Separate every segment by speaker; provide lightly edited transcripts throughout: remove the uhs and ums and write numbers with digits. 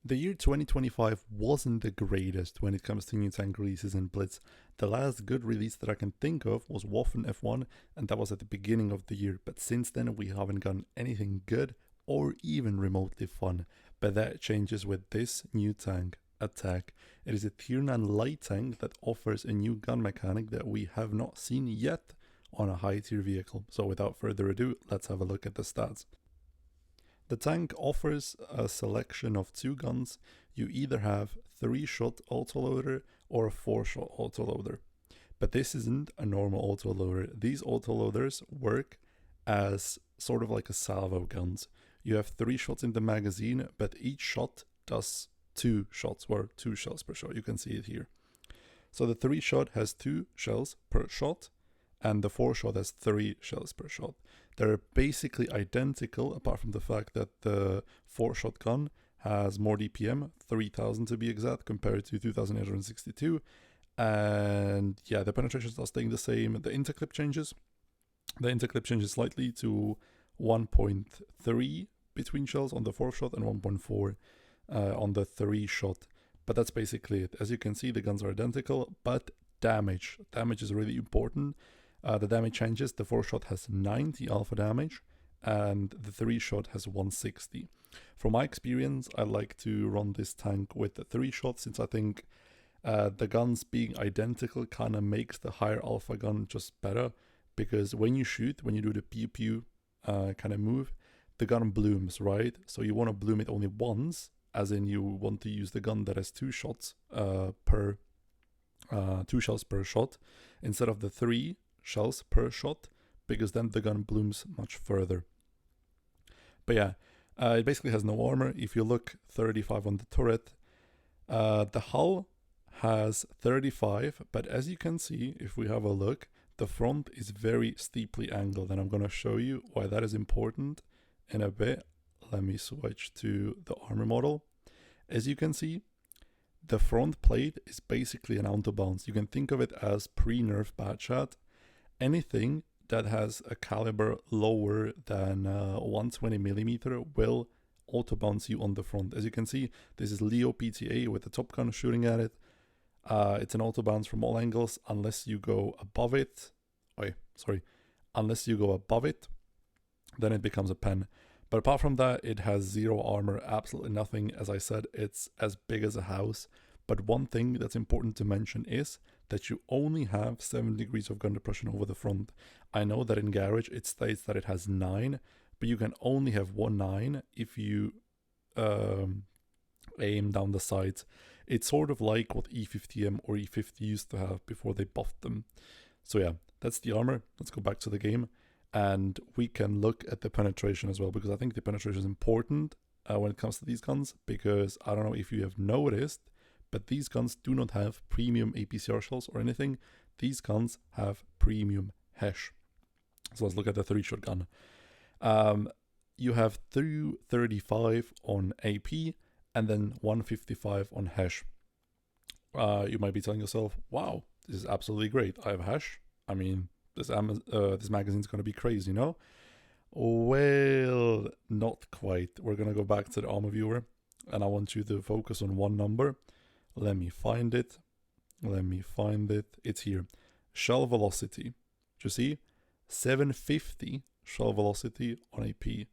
Speaker 1: The year 2025 wasn't the greatest when it comes to new tank releases in Blitz. The last good release that I can think of was Waffen F1, and that was at the beginning of the year, but since then we haven't gotten anything good or even remotely fun. But that changes with this new tank, ATAC. It is a tier 9 light tank that offers a new gun mechanic that we have not seen yet on a high tier vehicle. So without further ado, let's have a look at the stats. The tank offers a selection of two guns. You either have 3-shot autoloader or a 4-shot autoloader. But this isn't a normal autoloader. These autoloaders work as sort of like a salvo guns. You have 3 shots in the magazine, but each shot does 2 shots, or 2 shells per shot. You can see it here. So the 3-shot has 2 shells per shot, and the 4-shot has 3 shells per shot. They're basically identical, apart from the fact that the 4-shot gun has more DPM, 3000 to be exact, compared to 2862. And yeah, the penetrations are staying the same. The interclip changes. The interclip changes slightly to 1.3 between shells on the 4-shot and 1.4 on the 3-shot. But that's basically it. As you can see, the guns are identical, but damage is really important. The damage changes. The 4-shot has 90 alpha damage and the 3-shot has 160. From my experience, I like to run this tank with the 3-shot, since I think the guns being identical kind of makes the higher alpha gun just better, because when you shoot, when you do the pew pew kind of move, the gun blooms, right? So you want to bloom it only once, as in you want to use the gun that has 2 shots per 2 shells per shot instead of the 3 shells per shot, because then the gun blooms much further. But yeah, it basically has no armor. If you look 35 on the turret, the hull has 35, but as you can see, if we have a look, the front is very steeply angled, and I'm going to show you why that is important in a bit. Let me switch to the armor model. As you can see, the front plate is basically an auto bounce. You can think of it as pre-nerf bad shot. Anything that has a caliber lower than 120mm will auto bounce you on the front. As you can see, this is Leo PTA with the Top Gun shooting at it. It's an auto bounce from all angles unless you go above it. Unless you go above it, then it becomes a pen. But apart from that, it has 0 armor, absolutely nothing. As I said, it's as big as a house. But one thing that's important to mention is that you only have 7 degrees of gun depression over the front. I know that in Garage it states that it has 9, but you can only have 9 if you aim down the sides. It's sort of like what E50M or E50 used to have before they buffed them. So yeah, that's the armor. Let's go back to the game, and we can look at the penetration as well, because I think the penetration is important when it comes to these guns, because I don't know if you have noticed, but these guns do not have premium APCR shells or anything. These guns have premium HESH. So let's look at the 3-shot gun. You have 235 on AP and then 155 on HESH. You might be telling yourself, wow, this is absolutely great. I have HESH. I mean, this magazine's going to be crazy, you know? Well, not quite. We're going to go back to the armor viewer, and I want you to focus on one number. Let me find it. It's here. Shell velocity. Do you see? 750 shell velocity on AP.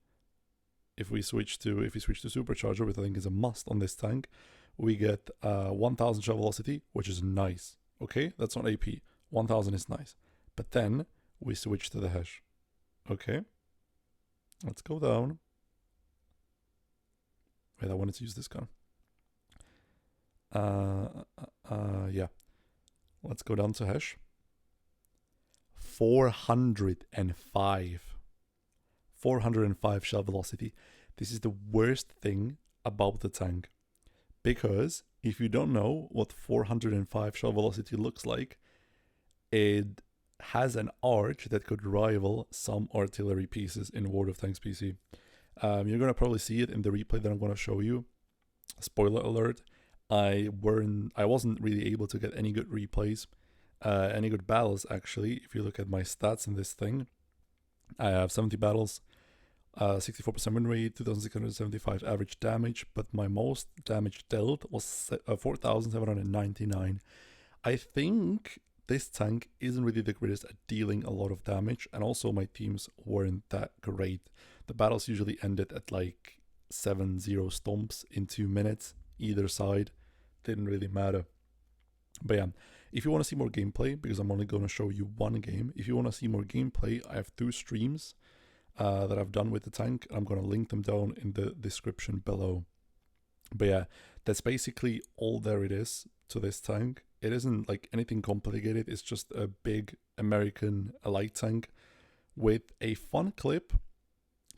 Speaker 1: If we switch to supercharger, which I think is a must on this tank, we get 1000 shell velocity, which is nice. Okay, that's not AP. 1000 is nice. But then we switch to the HESH. Okay. Let's go down. Wait, I wanted to use this gun. Yeah. Let's go down to HESH. 405. 405 shell velocity. This is the worst thing about the tank, because if you don't know what 405 shell velocity looks like, it has an arc that could rival some artillery pieces in World of Tanks PC. You're gonna probably see it in the replay that I'm gonna show you. Spoiler alert: I wasn't really able to get any good replays, any good battles actually. If you look at my stats in this thing, I have 70 battles, 64% win rate, 2675 average damage, but my most damage dealt was 4799. I think this tank isn't really the greatest at dealing a lot of damage, and also my teams weren't that great. The battles usually ended at like 7-0 stomps in 2 minutes, either side. Didn't really matter. But yeah, if you want to see more gameplay, because I'm only going to show you one game, if you want to see more gameplay, I have 2 streams that I've done with the tank. I'm going to link them down in the description below. But yeah, that's basically all there it is to this tank. It isn't like anything complicated. It's just a big American light tank with a fun clip.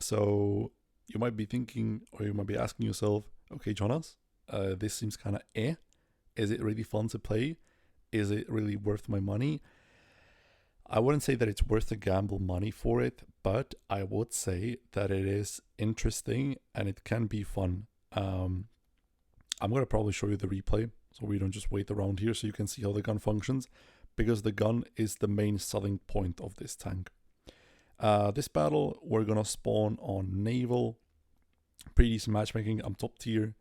Speaker 1: So you might be thinking, or you might be asking yourself, okay, Jonas, this seems kind of Is it really fun to play? Is it really worth my money? I wouldn't say that it's worth to gamble money for it, but I would say that it is interesting and it can be fun. I'm going to probably show you the replay so we don't just wait around here so you can see how the gun functions, because the gun is the main selling point of this tank. This battle, we're going to spawn on Naval. Pretty decent matchmaking. I'm top tier.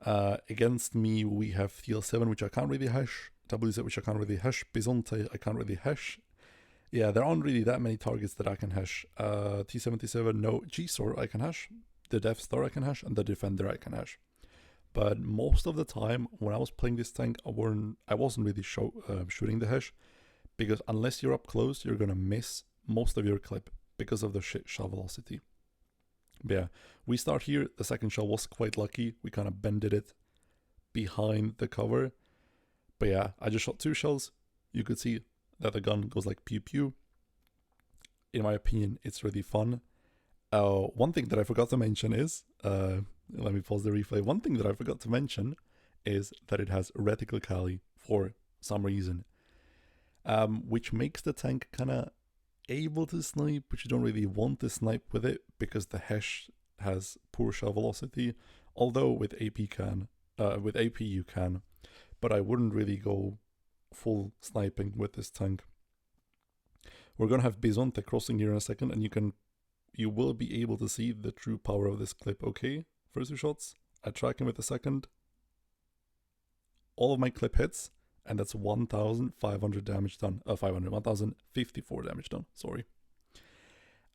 Speaker 1: Against me, we have TL7, which I can't really hash. WZ, which I can't really hash. Bizonte, I can't really hash. Yeah, there aren't really that many targets that I can hash. T77, no. G-Sword I can hash. The Death Star I can hash. And the Defender I can hash. But most of the time, when I was playing this tank, I wasn't really shooting the hash. Because unless you're up close, you're going to miss most of your clip because of the shell velocity. But yeah, we start here. The second shell was quite lucky. We kind of bended it behind the cover. But yeah, I just shot 2 shells. You could see that the gun goes like pew pew. In my opinion, it's really fun. One thing that I forgot to mention is, let me pause the replay. One thing that I forgot to mention is that it has reticle Kali for some reason, which makes the tank kind of able to snipe, but you don't really want to snipe with it because the hash has poor shell velocity. Although with AP you can, but I wouldn't really go full sniping with this tank. We're gonna have Bizonte crossing here in a second, and you will be able to see the true power of this clip. Okay, first 2 shots, I track him with the second. All of my clip hits, and that's 1,500 damage done. 1,054 damage done, sorry.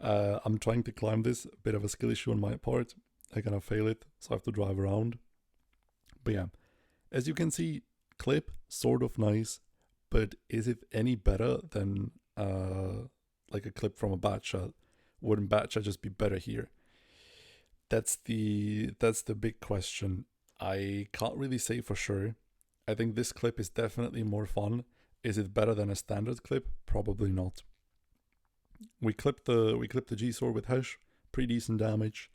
Speaker 1: I'm trying to climb this, a bit of a skill issue on my part. I kind of fail it, so I have to drive around. But yeah, as you can see, clip, sort of nice, but is it any better than like a clip from a bad shot? Wouldn't bad shot just be better here? That's the big question. I can't really say for sure. I think this clip is definitely more fun. Is it better than a standard clip? Probably not. We clipped the G-Sword with hash, pretty decent damage.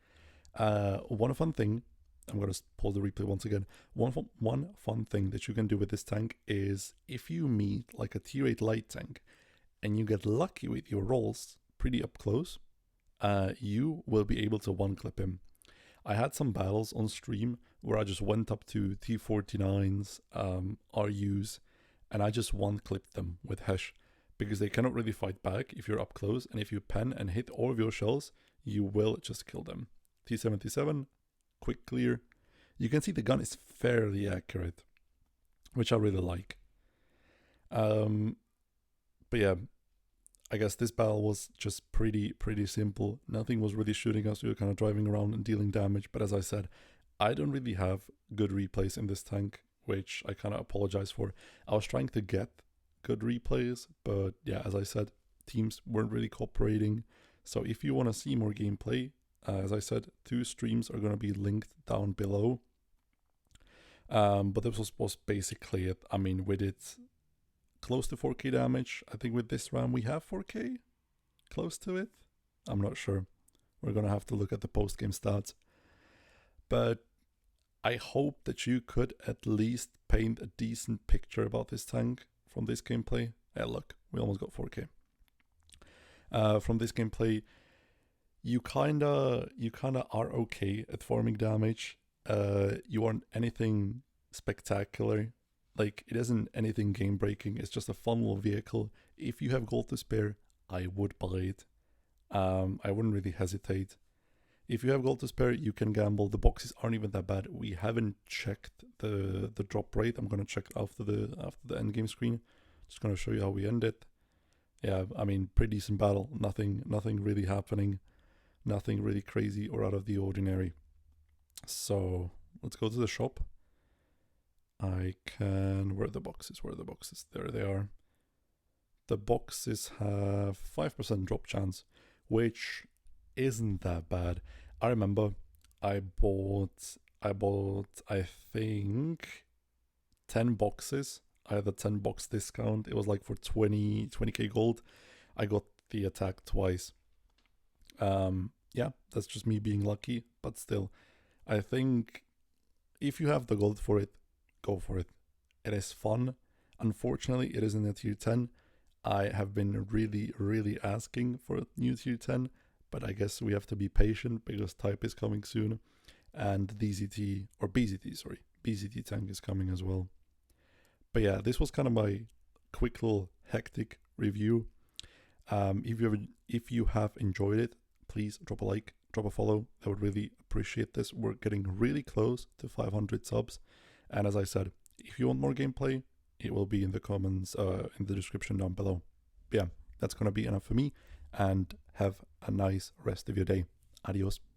Speaker 1: One fun thing, I'm gonna pause the replay once again. One fun thing that you can do with this tank is if you meet like a tier 8 light tank and you get lucky with your rolls pretty up close, you will be able to one-clip him. I had some battles on stream where I just went up to T49s, RUs, and I just one-clipped them with hash because they cannot really fight back if you're up close, and if you pen and hit all of your shells, you will just kill them. T77, quick clear. You can see the gun is fairly accurate, which I really like. But yeah, I guess this battle was just pretty simple. Nothing was really shooting us. We were kind of driving around and dealing damage. But as I said, I don't really have good replays in this tank, which I kind of apologize for. I was trying to get good replays, but yeah, as I said, teams weren't really cooperating. So if you want to see more gameplay, as I said, 2 streams are going to be linked down below. But this was basically it. I mean, we did close to 4k damage. I think with this round we have 4k, close to it. I'm not sure. We're going to have to look at the post-game stats. But I hope that you could at least paint a decent picture about this tank from this gameplay. Hey, look, we almost got 4k. From this gameplay, you kinda are okay at farming damage. You aren't anything spectacular. Like, it isn't anything game breaking. It's just a fun little vehicle. If you have gold to spare, I would buy it. I wouldn't really hesitate. If you have gold to spare, you can gamble. The boxes aren't even that bad. We haven't checked the drop rate. I'm gonna check after the end game screen. Just gonna show you how we end it. Yeah, I mean, pretty decent battle. Nothing really happening. Nothing really crazy or out of the ordinary. So let's go to the shop. I can. Where are the boxes? Where are the boxes? There they are. The boxes have 5% drop chance, which isn't that bad. I remember I bought I think 10 boxes. I had a 10 box discount. It was like for 20k gold. I got the ATAC twice. Yeah, that's just me being lucky, but still, I think if you have the gold for it, go for it. It is fun. Unfortunately, it is in a tier 10. I have been really asking for a new tier 10, but I guess we have to be patient because type is coming soon, and DZT or BZT, sorry, BZT tank is coming as well. But yeah, this was kind of my quick little hectic review. If you have enjoyed it, please drop a like, drop a follow. I would really appreciate this. We're getting really close to 500 subs, and as I said, if you want more gameplay, it will be in the comments, in the description down below. But yeah, that's gonna be enough for me, and have a nice rest of your day. Adios.